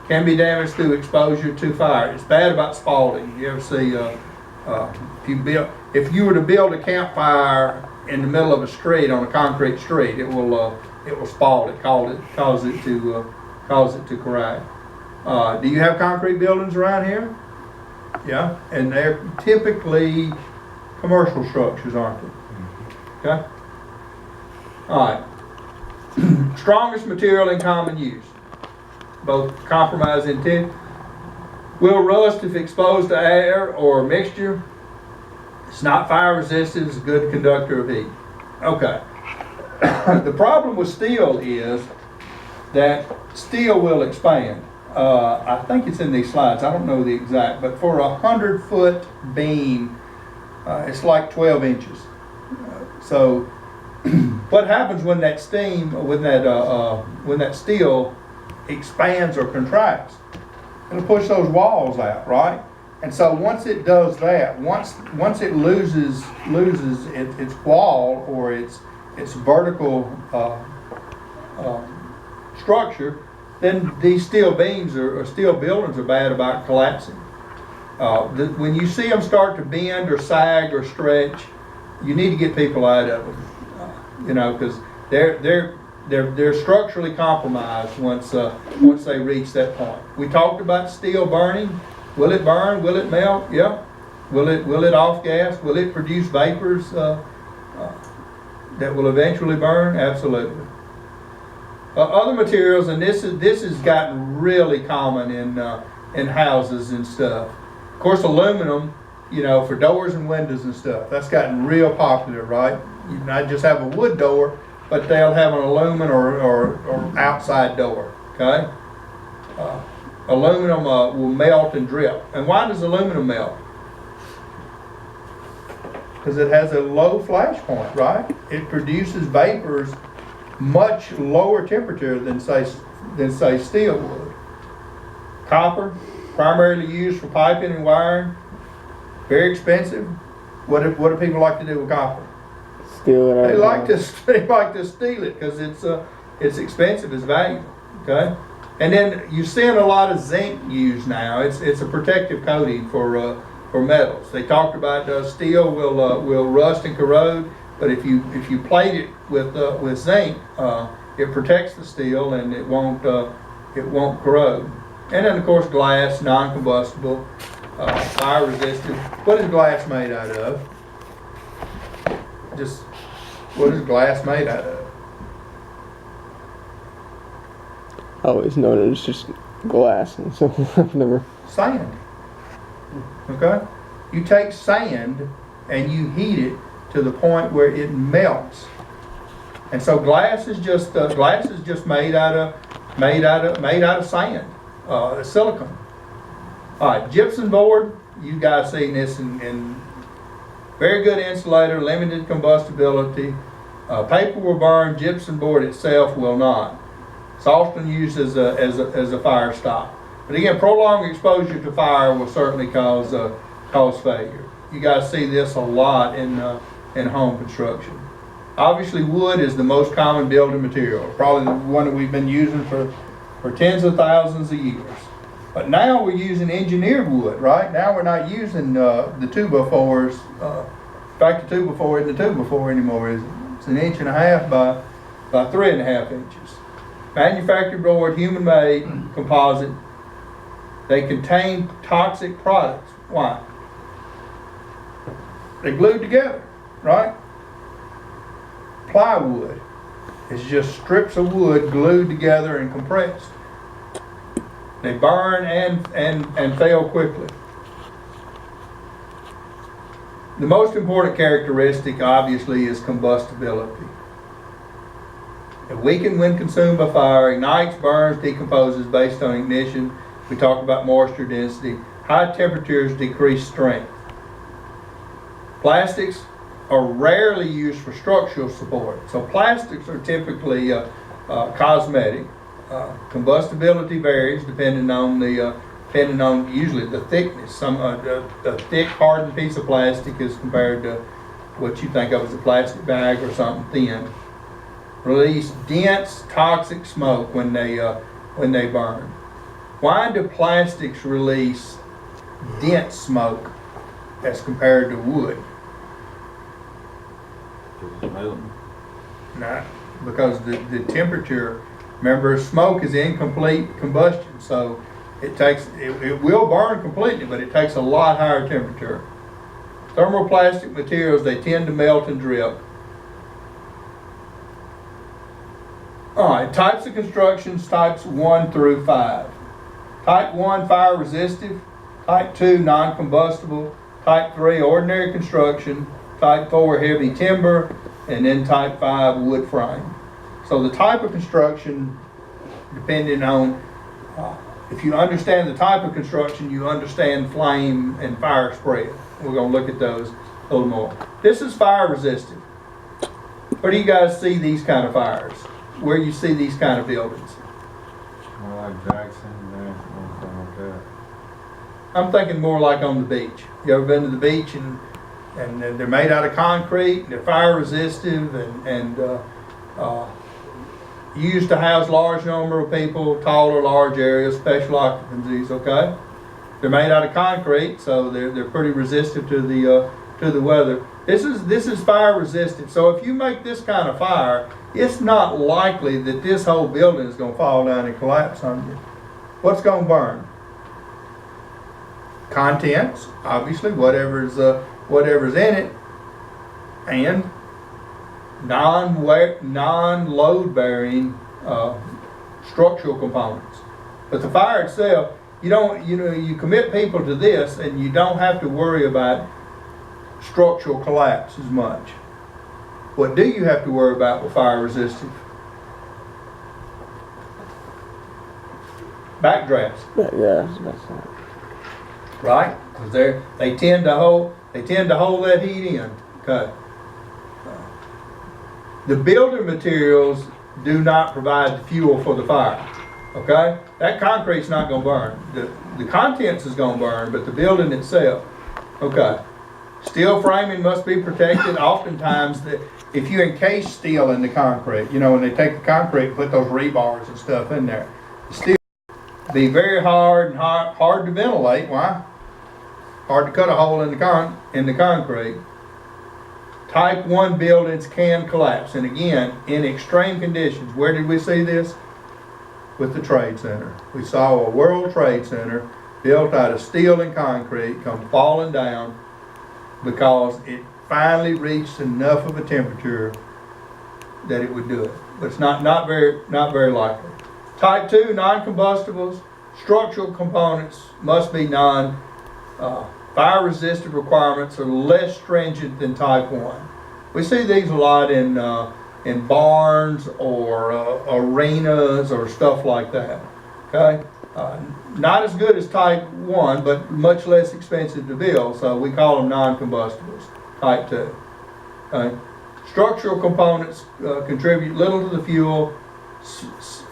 Can be damaged through exposure to fire. It's bad about spalling. You ever see, if you were to build a campfire in the middle of a street, on a concrete street, it will spall it, cause it to crack. Do you have concrete buildings around here? Yeah, and they're typically commercial structures, aren't they? Okay. All right. Strongest material in common use, both compromise and intent. Will rust if exposed to air or mixture. It's not fire resistant, it's a good conductor of heat. Okay. The problem with steel is that steel will expand. I think it's in these slides, I don't know the exact, but for a 100-foot beam, it's like 12 inches. So what happens when that steam, when that steel expands or contracts? It'll push those walls out, right? And so once it does that, once it loses its wall or its vertical structure, then these steel beams or steel buildings are bad about collapsing. When you see them start to bend or sag or stretch, you need to get people out of them. Because they're structurally compromised once they reach that point. We talked about steel burning. Will it burn? Will it melt? Yeah. Will it off gas? Will it produce vapors that will eventually burn? Absolutely. Other materials, and this has gotten really common in houses and stuff. Of course, aluminum, for doors and windows and stuff. That's gotten real popular, right? You not just have a wood door, but they'll have an aluminum or outside door, okay? Aluminum will melt and drip. And why does aluminum melt? Because it has a low flash point, right? It produces vapors much lower temperature than say steel would. Copper, primarily used for piping and wiring, very expensive. What do people like to do with copper? Steal it. They like to steal it because it's expensive, it's valuable. Okay, and then you're seeing a lot of zinc used now. It's a protective coating for metals. They talked about steel will rust and corrode, but if you plate it with zinc, it protects the steel and it won't corrode. And then of course glass, non-combustible, fire resistant. What is glass made out of? Just what is glass made out of? I always known it was just glass, and so I've never. Sand. Okay? You take sand and you heat it to the point where it melts. And so glass is just made out of sand, silicone. All right, gypsum board. You guys seen this in very good insulator, limited combustibility. Paper will burn. Gypsum board itself will not. It's often used as a fire stop. But again, prolonged exposure to fire will certainly cause failure. You guys see this a lot in home construction. Obviously, wood is the most common building material, probably the one that we've been using for tens of thousands of years. But now we're using engineered wood, right? Now we're not using the 2x4s. In fact, the 2x4 isn't a 2x4 anymore, is it? It's 1.5 inches by 3.5 inches. Manufactured board, human-made, composite. They contain toxic products. Why? They're glued together, right? Plywood is just strips of wood glued together and compressed. They burn and fail quickly. The most important characteristic, obviously, is combustibility. It weakens when consumed by fire, ignites, burns, decomposes based on ignition. We talked about moisture density. High temperatures decrease strength. Plastics are rarely used for structural support. So plastics are typically cosmetic. Combustibility varies depending on the depending on usually the thickness. Some a thick hardened piece of plastic is compared to what you think of as a plastic bag or something thin. Release dense toxic smoke when they burn. Why do plastics release dense smoke as compared to wood? Not because the temperature. Remember, smoke is incomplete combustion, so it will burn completely, but it takes a lot higher temperature. Thermoplastic materials, they tend to melt and drip. All right, types of constructions, types 1 through 5. Type 1, fire resistive. Type 2, non-combustible. Type 3, ordinary construction. Type 4, heavy timber. And then type 5, wood frame. So the type of construction, depending on, if you understand the type of construction, you understand flame and fire spread. We're going to look at those a little more. This is fire resistant. Where do you guys see these kind of fires? Where you see these kind of buildings? More like Jackson, there, something like that. I'm thinking more like on the beach. You ever been to the beach and they're made out of concrete, and they're fire resistive, and used to house large number of people, taller, large areas, special occupancies. Okay, they're made out of concrete, so they're pretty resistive to the weather. This is fire resistant. So if you make this kind of fire, it's not likely that this whole building is going to fall down and collapse on you. What's going to burn? Contents, obviously, whatever's in it, and non-load bearing structural components. But the fire itself, you commit people to this, and you don't have to worry about structural collapse as much. What do you have to worry about with fire resistive? Backdrafts. Yeah, that's right. Right? Because they tend to hold that heat in. Okay. The building materials do not provide the fuel for the fire. Okay? That concrete's not going to burn. The contents is going to burn, but the building itself. Okay. Steel framing must be protected. Oftentimes, if you encase steel in the concrete, when they take the concrete and put those rebars and stuff in there, steel be very hard and hard to ventilate. Why? Hard to cut a hole in the concrete. Type 1 buildings can collapse. And again, in extreme conditions. Where did we see this? With the Trade Center. We saw a World Trade Center built out of steel and concrete come falling down because it finally reached enough of a temperature that it would do it. But it's not very likely. Type 2, non-combustibles. Structural components must be fire resistant requirements are less stringent than type 1. We see these a lot in barns or arenas or stuff like that. Okay, not as good as type 1, but much less expensive to build. So we call them non-combustibles. Type 2. Okay, structural components contribute little to the fuel.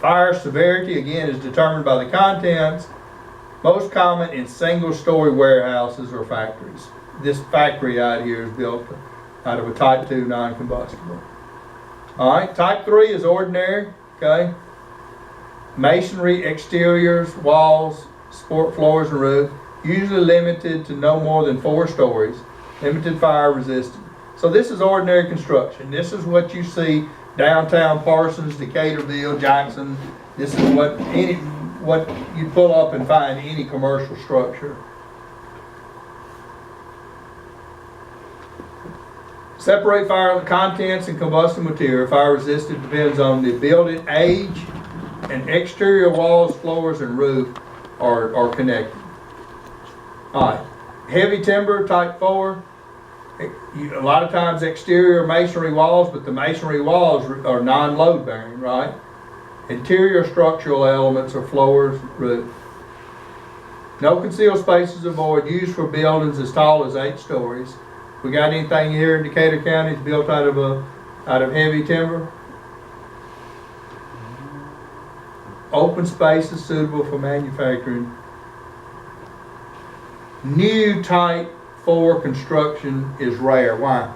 Fire severity again is determined by the contents. Most common in single-story warehouses or factories. This factory out here is built out of a type 2 non-combustible. All right, type 3 is ordinary. Okay, masonry exteriors, walls, support floors, and roof, usually limited to no more than 4 stories. Limited fire resistant. So this is ordinary construction. This is what you see downtown Parsons, Decaturville, Jackson. This is what you pull up and find any commercial structure. Separate fire contents and combustible material. Fire resistant depends on the building age, and exterior walls, floors, and roof are connected. All right, heavy timber type 4. A lot of times exterior masonry walls, but the masonry walls are non-load bearing, right? Interior structural elements are floors, roof. No concealed spaces avoid. Used for buildings as tall as 8 stories. We got anything here in Decatur County that's built out of heavy timber? Open spaces suitable for manufacturing. new type 4 construction is rare. Why?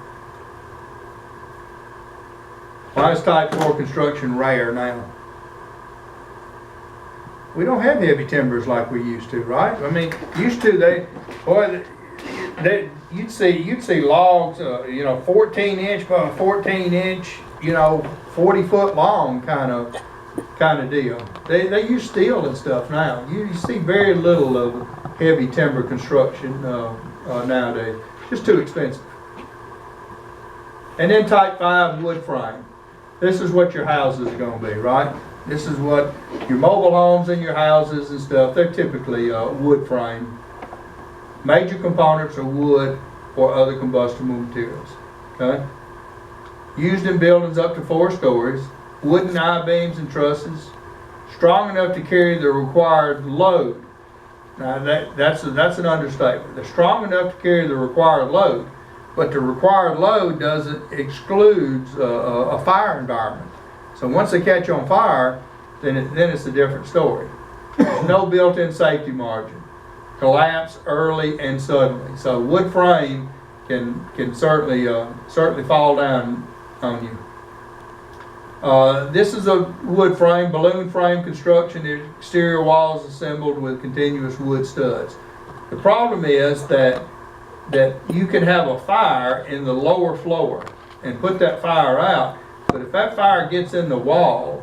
Why is type 4 construction rare now? We don't have heavy timbers like we used to, right? I mean, used to you'd see logs, 14 inch by 14 inch, 40 foot long kind of deal. They use steel and stuff now. You see very little of heavy timber construction nowadays. Just too expensive. And then type 5 wood frame. This is what your houses are going to be, right? This is what your mobile homes and your houses and stuff, they're typically wood frame. Major components are wood or other combustible materials, okay? Used in buildings up to 4 stories, wooden I-beams and trusses, strong enough to carry the required load. Now that's an understatement. They're strong enough to carry the required load, but the required load doesn't excludes a fire environment. So once they catch on fire, then it's a different story. No built-in safety margin. Collapse early and suddenly. So wood frame can certainly fall down on you. This is a wood frame, balloon frame construction. Exterior walls assembled with continuous wood studs. The problem is that you can have a fire in the lower floor and put that fire out, but if that fire gets in the wall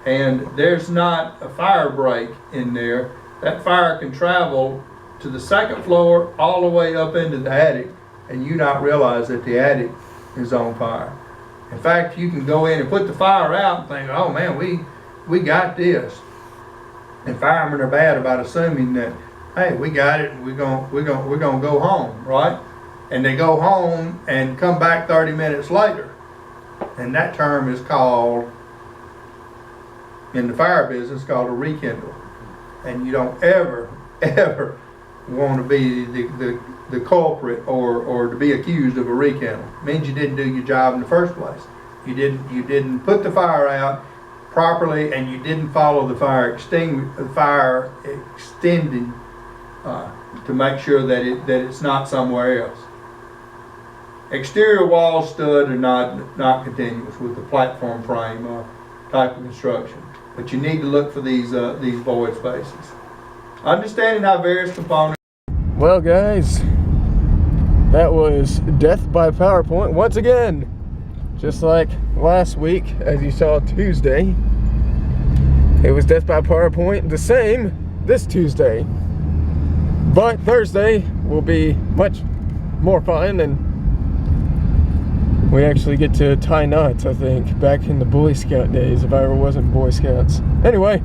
and there's not a fire break in there, that fire can travel to the second floor all the way up into the attic, and you not realize that the attic is on fire. In fact, you can go in and put the fire out and think, oh man, we got this. And firemen are bad about assuming that, hey, we got it, we're gonna go home, right? And they go home and come back 30 minutes later. And that term is called, in the fire business, called a rekindle. And you don't ever want to be the culprit or to be accused of a rekindle. It means you didn't do your job in the first place. You didn't put the fire out properly, and you didn't follow the fire extending to make sure that it's not somewhere else. Exterior wall stud are not continuous with the platform frame type of construction, but you need to look for these void spaces. Understanding how various components. Well, guys, that was death by PowerPoint once again. Just like last week, as you saw Tuesday, it was death by PowerPoint, the same this Tuesday. But Thursday will be much more fun, and we actually get to tie knots, I think, back in the Boy Scout days, if I ever wasn't Boy Scouts. Anyway,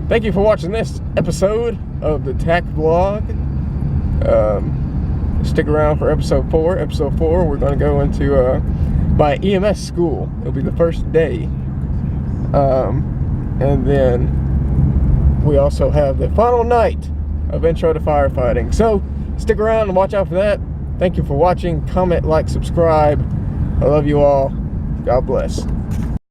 thank you for watching this episode of the TacVlog. Stick around for episode 4. Episode 4, we're going to go into my EMS school. It'll be the first day. And then we also have the final night of Intro to Firefighting. So stick around and watch out for that. Thank you for watching. Comment, like, subscribe. I love you all. God bless.